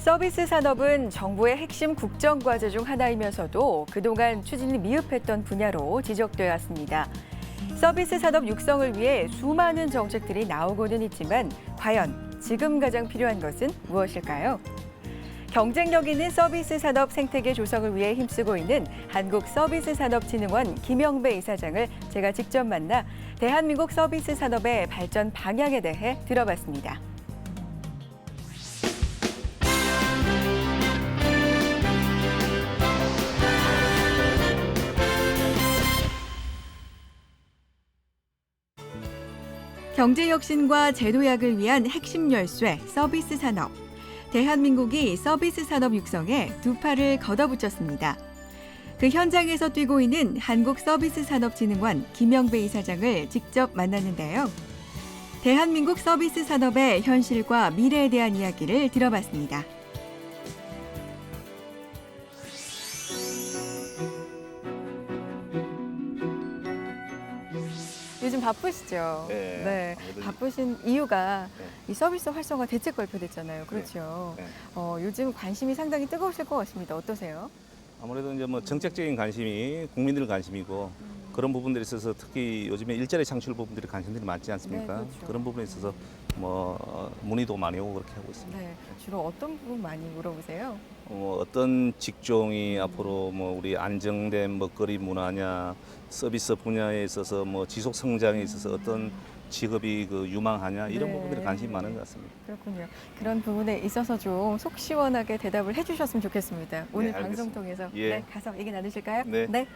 서비스 산업은 정부의 핵심 국정과제 중 하나이면서도 그동안 추진이 미흡했던 분야로 지적되어 왔습니다. 서비스 산업 육성을 위해 수많은 정책들이 나오고는 있지만 과연 지금 가장 필요한 것은 무엇일까요? 경쟁력 있는 서비스 산업 생태계 조성을 위해 힘쓰고 있는 한국서비스산업진흥원 김영배 이사장을 제가 직접 만나 대한민국 서비스 산업의 발전 방향에 대해 들어봤습니다. 경제혁신과 제도약을 위한 핵심 열쇠 서비스 산업. 대한민국이 서비스 산업 육성에 두 팔을 걷어붙였습니다. 그 현장에서 뛰고 있는 한국서비스산업진흥원 김영배 이사장을 직접 만났는데요. 대한민국 서비스 산업의 현실과 미래에 대한 이야기를 들어봤습니다. 요즘 바쁘시죠? 네. 바쁘신 이유가 네. 이 서비스 활성화 대책 발표됐잖아요. 그렇죠. 네. 요즘 관심이 상당히 뜨거우실 것 같습니다. 어떠세요? 아무래도 이제 뭐 정책적인 관심이 국민들 관심이고 그런 부분들에 있어서 특히 요즘에 일자리 창출 부분들이 관심들이 많지 않습니까? 네, 그렇죠. 그런 부분에 있어서 뭐 문의도 많이 오고 그렇게 하고 있습니다. 네. 주로 어떤 부분 많이 물어보세요? 어떤 직종이 앞으로 뭐 우리 안정된 먹거리 문화냐, 서비스 분야에 있어서 뭐 지속 성장에 있어서 어떤 직업이 그 유망하냐 이런 네. 부분들이 관심이 많은 것 같습니다. 그렇군요. 그런 부분에 있어서 좀 속 시원하게 대답을 해주셨으면 좋겠습니다. 오늘 네, 방송 알겠습니다. 통해서 예. 가서 얘기 나누실까요? 네.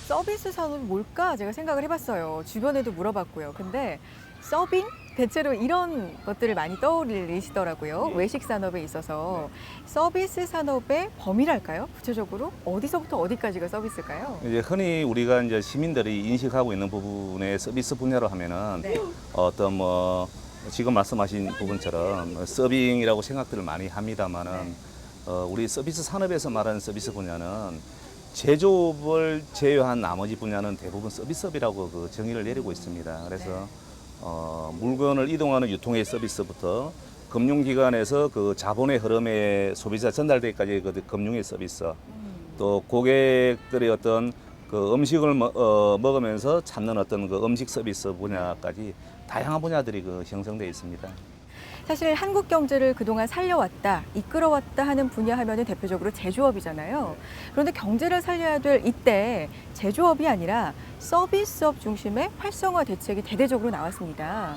서비스 산업이 뭘까 제가 생각을 해봤어요. 주변에도 물어봤고요. 근데 서빙? 대체로 이런 것들을 많이 떠올리시더라고요. 네. 외식 산업에 있어서 서비스 산업의 범위랄까요? 구체적으로 어디서부터 어디까지가 서비스일까요? 이제 흔히 우리가 이제 시민들이 인식하고 있는 부분의 서비스 분야로 하면은 네. 어떤 뭐 지금 말씀하신 부분처럼 서빙이라고 생각들을 많이 합니다만은 네. 우리 서비스 산업에서 말하는 서비스 분야는 제조업을 제외한 나머지 분야는 대부분 서비스업이라고 그 정의를 내리고 있습니다. 그래서 물건을 이동하는 유통의 서비스부터 금융기관에서 그 자본의 흐름에 소비자 전달되기까지 그 금융의 서비스, 또 고객들의 어떤 그 음식을 먹으면서 찾는 어떤 그 음식 서비스 분야까지 다양한 분야들이 그 형성되어 있습니다. 사실 한국 경제를 그동안 살려왔다, 이끌어왔다 하는 분야 하면은 대표적으로 제조업이잖아요. 그런데 경제를 살려야 될 이때 제조업이 아니라 서비스업 중심의 활성화 대책이 대대적으로 나왔습니다.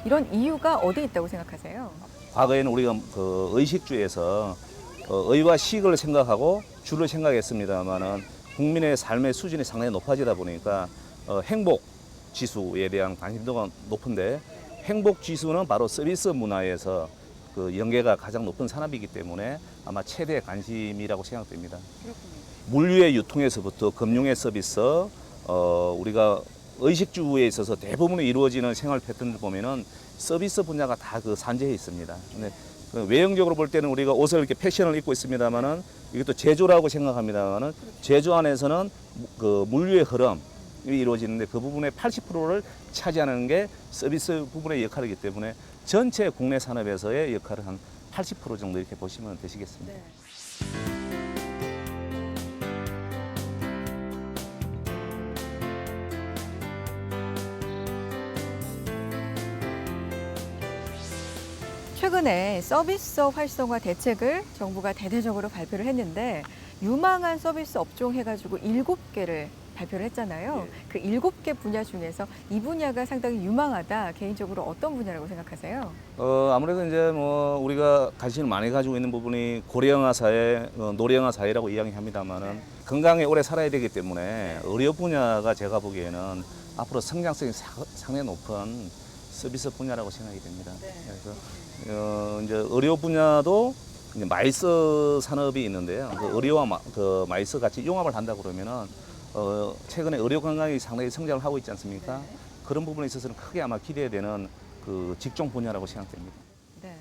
이런 이유가 어디에 있다고 생각하세요? 과거에는 우리가 그 의식주에서 의와 식을 생각하고 주를 생각했습니다만은 국민의 삶의 수준이 상당히 높아지다 보니까 행복 지수에 대한 관심도가 높은데 행복 지수는 바로 서비스 문화에서 그 연계가 가장 높은 산업이기 때문에 아마 최대 관심이라고 생각됩니다. 물류의 유통에서부터 금융의 서비스, 우리가 의식주에 있어서 대부분 이루어지는 생활 패턴을 보면은 서비스 분야가 다 그 산재해 있습니다. 근데 그 외형적으로 볼 때는 우리가 옷을 이렇게 패션을 입고 있습니다만은 이것도 제조라고 생각합니다만은 제조 안에서는 그 물류의 흐름 이루어지는데 그 부분의 80%를 차지하는 게 서비스 부분의 역할이기 때문에 전체 국내 산업에서의 역할을 한 80% 정도 이렇게 보시면 되시겠습니다. 최근에 서비스업 활성화 대책을 정부가 대대적으로 발표를 했는데 유망한 서비스 업종 해가지고 7개를 발표를 했잖아요. 예. 그 7개 분야 중에서 이 분야가 상당히 유망하다. 개인적으로 어떤 분야라고 생각하세요? 아무래도 이제 뭐 우리가 관심을 많이 가지고 있는 부분이 고령화 사회, 노령화 사회라고 이야기합니다만은 건강에 오래 살아야 되기 때문에 의료 분야가 제가 보기에는 앞으로 성장성이 상당히 높은 서비스 분야라고 생각이 됩니다. 그래서 이제 의료 분야도 이제 마이스 산업이 있는데요. 그 의료와 그 마이스 같이 융합을 한다 그러면은 최근에 의료 건강이 상당히 성장을 하고 있지 않습니까? 그런 부분에 있어서는 크게 아마 기대되는 그 직종 분야라고 생각됩니다. 네.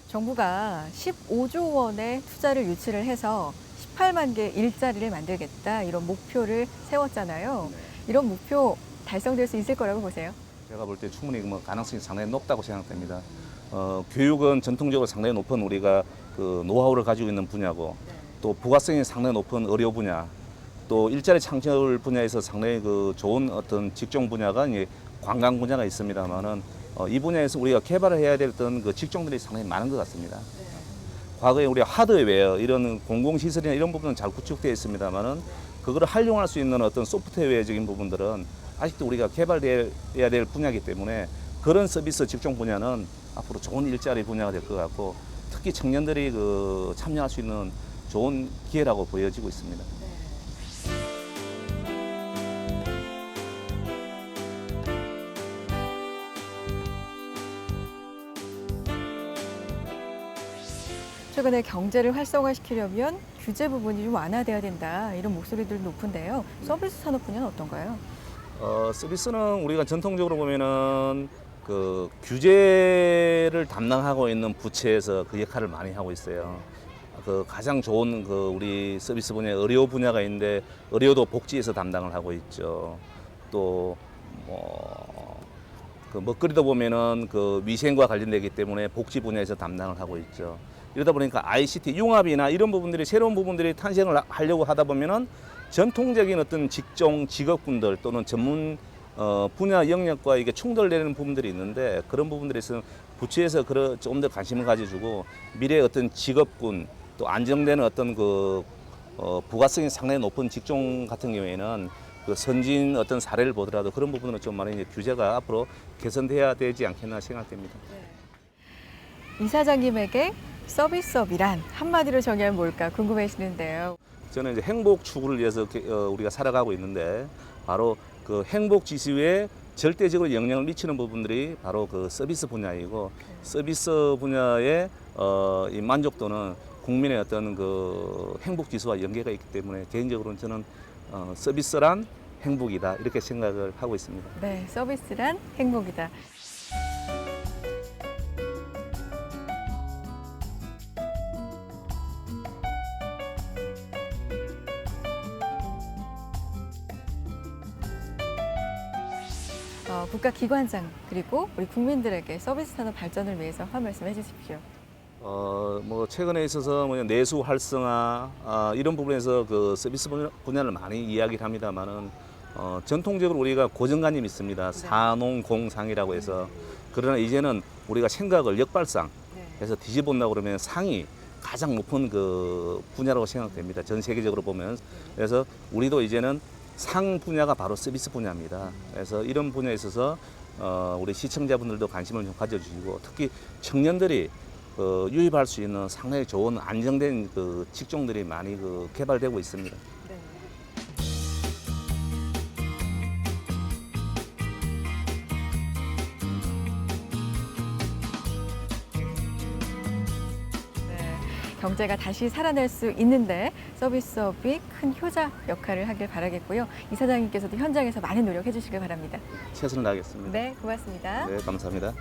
정부가 15조 원의 투자를 유치를 해서 18만 개 일자리를 만들겠다 이런 목표를 세웠잖아요. 이런 목표 달성될 수 있을 거라고 보세요? 제가 볼 때 충분히 뭐 가능성이 상당히 높다고 생각됩니다. 교육은 전통적으로 상당히 높은 우리가 그 노하우를 가지고 있는 분야고 또 부가성이 상당히 높은 의료 분야 또 일자리 창출 분야에서 상당히 그 좋은 어떤 직종 분야가 이제 관광 분야가 있습니다만은 이 분야에서 우리가 개발을 해야 될 어떤 그 직종들이 상당히 많은 것 같습니다. 과거에 우리 하드웨어 이런 공공시설이나 이런 부분은 잘 구축되어 있습니다만은 그거를 활용할 수 있는 어떤 소프트웨어적인 부분들은 아직도 우리가 개발해야 될 분야이기 때문에 그런 서비스 직종 분야는 앞으로 좋은 일자리 분야가 될 것 같고 특히 청년들이 그 참여할 수 있는 좋은 기회라고 보여지고 있습니다. 최근에 경제를 활성화시키려면 규제 부분이 좀 완화돼야 된다 이런 목소리들 높은데요. 서비스 산업 분야는 어떤가요? 서비스는 우리가 전통적으로 보면은 그 규제를 담당하고 있는 부처에서 그 역할을 많이 하고 있어요. 그 가장 좋은 그 우리 서비스 분야 의료 분야가 있는데 의료도 복지에서 담당을 하고 있죠. 또 그 먹거리도 보면은 그 위생과 관련되기 때문에 복지 분야에서 담당을 하고 있죠. 이러다 보니까 ICT 융합이나 이런 부분들이 새로운 부분들이 탄생을 하려고 하다 보면은 전통적인 어떤 직종 직업군들 또는 전문 분야 영역과 이게 충돌되는 부분들이 있는데 그런 부분들에서 부처에서 좀 더 관심을 가져주고 미래의 어떤 직업군 또 안정되는 어떤 그 부가성이 상당히 높은 직종 같은 경우에는 그 선진 어떤 사례를 보더라도 그런 부분은 좀 많이 이제 규제가 앞으로 개선돼야 되지 않겠나 생각됩니다. 이사장님에게 서비스업이란 한마디로 정의하면 뭘까 궁금해지는데요. 저는 이제 행복 추구를 위해서 우리가 살아가고 있는데 바로 그 행복 지수에 절대적으로 영향을 미치는 부분들이 바로 그 서비스 분야이고 서비스 분야의 이 만족도는 국민의 어떤 그 행복 지수와 연계가 있기 때문에 개인적으로는 저는 서비스란 행복이다 이렇게 생각을 하고 있습니다. 네, 서비스란 행복이다. 국가기관장 그리고 우리 국민들에게 서비스 산업 발전을 위해서 한 말씀 해주십시오. 뭐 최근에 있어서 뭐 내수 활성화 이런 부분에서 그 서비스 분야를 많이 이야기를 합니다만은 전통적으로 우리가 고정관념이 있습니다. 사농공상이라고 해서 그러나 이제는 우리가 생각을 역발상 해서 뒤집어본다고 그러면 상이 가장 높은 그 분야라고 생각됩니다. 전 세계적으로 보면 그래서 우리도 이제는 상 분야가 바로 서비스 분야입니다. 그래서 이런 분야에 있어서 우리 시청자분들도 관심을 좀 가져주시고 특히 청년들이 유입할 수 있는 상당히 좋은 안정된 그 직종들이 많이 그 개발되고 있습니다. 경제가 다시 살아날 수 있는데 서비스업이 큰 효자 역할을 하길 바라겠고요. 이사장님께서도 현장에서 많은 노력해 주시길 바랍니다. 최선을 다하겠습니다. 네, 고맙습니다. 네, 감사합니다.